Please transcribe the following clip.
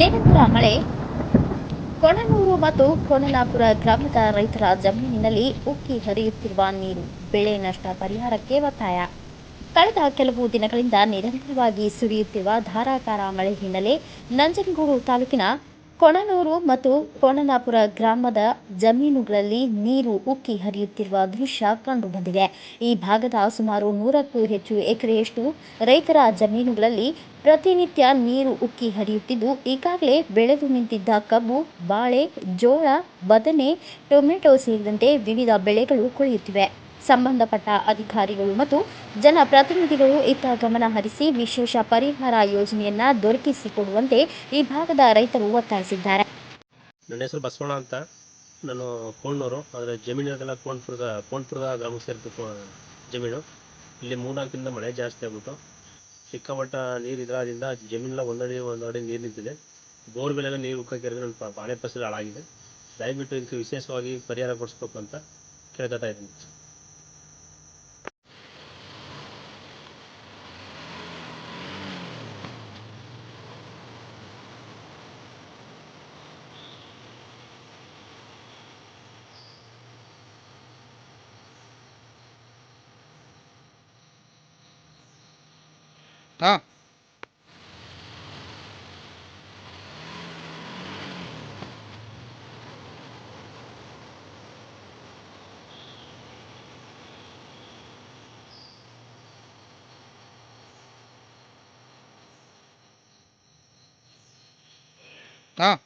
ನಿರಂತರ ಮಳೆ ಕೊಣನೂರು ಮತ್ತು ಕೊಣನಾಪುರ ಗ್ರಾಮದ ರೈತರ ಜಮೀನಿನಲ್ಲಿ ಉಕ್ಕಿ ಹರಿಯುತ್ತಿರುವ ನೀರು ಬೆಳೆ ನಷ್ಟ ಪರಿಹಾರಕ್ಕೆ ಒತ್ತಾಯ. ಕಳೆದ ಕೆಲವು ದಿನಗಳಿಂದ ನಿರಂತರವಾಗಿ ಸುರಿಯುತ್ತಿರುವ ಧಾರಾಕಾರ ಮಳೆ ಹಿನ್ನೆಲೆ ನಂಜನಗೂಡು ತಾಲೂಕಿನ ಕೊಣನೂರು ಮತ್ತು ಕೊಣನಾಪುರ ಗ್ರಾಮದ ಜಮೀನುಗಳಲ್ಲಿ ನೀರು ಉಕ್ಕಿ ಹರಿಯುತ್ತಿರುವ ದೃಶ್ಯ ಕಂಡುಬಂದಿದೆ. ಈ ಭಾಗದ ಸುಮಾರು 100ಕ್ಕೂ ಹೆಚ್ಚು ಎಕರೆಯಷ್ಟು ರೈತರ ಜಮೀನುಗಳಲ್ಲಿ ಪ್ರತಿನಿತ್ಯ ನೀರು ಉಕ್ಕಿ ಹರಿಯುತ್ತಿದ್ದು, ಈಗಾಗಲೇ ಬೆಳೆದು ನಿಂತಿದ್ದ ಕಬ್ಬು, ಬಾಳೆ, ಜೋಳ, ಬದನೆ, ಟೊಮೆಟೊ ಸೇರಿದಂತೆ ವಿವಿಧ ಬೆಳೆಗಳು ಕೊಳೆಯುತ್ತಿವೆ. ಸಂಬಂಧಪಟ್ಟ ಅಧಿಕಾರಿಗಳು ಮತ್ತು ಜನಪ್ರತಿನಿಧಿಗಳು ಇತ್ತ ಗಮನ ಹರಿಸಿ ವಿಶೇಷ ಪರಿಹಾರ ಯೋಜನೆಯನ್ನ ದೊರಕಿಸಿಕೊಡುವಂತೆ ಈ ಭಾಗದ ರೈತರು ಒತ್ತಾಯಿಸಿದ್ದಾರೆ. ನನ್ನ ಹೆಸರು ಬಸವಣ್ಣ ಅಂತ. ನಾನು ಕೋಣನೂರು. ಆದರೆ ಜಮೀನಿರೋದೆಲ್ಲ ಕೋಣಪುರದ ಗ್ರಾಮಕ್ಕೆ ಸೇರಿದ ಜಮೀನು. ಇಲ್ಲಿ 3-4 ದಿನದಿಂದ ಮಳೆ ಜಾಸ್ತಿ ಆಗ್ಬಿಟ್ಟು ಸಿಕ್ಕಾಪಟ್ಟ ನೀರು ಇದ್ರಿಂದ ಜಮೀನೆಲ್ಲ ಒಂದಡಿ ನೀರು ನಿಂತಿದೆ. ಬೋರ್ವೆಲೆಲ್ಲ ನೀರು ಉಕ್ಕಕ್ಕೆ ನನ್ನ ಬಾಳೆ ಫಸಲು ಹಾಳಾಗಿದೆ. ದಯವಿಟ್ಟು ಇದಕ್ಕೆ ವಿಶೇಷವಾಗಿ ಪರಿಹಾರ ಕೊಡಿಸ್ಬೇಕು ಅಂತ ಕೇಳ್ಕೊತಾ ಇದ್ದೀನಿ. ಹಾಂ ಹಾಂ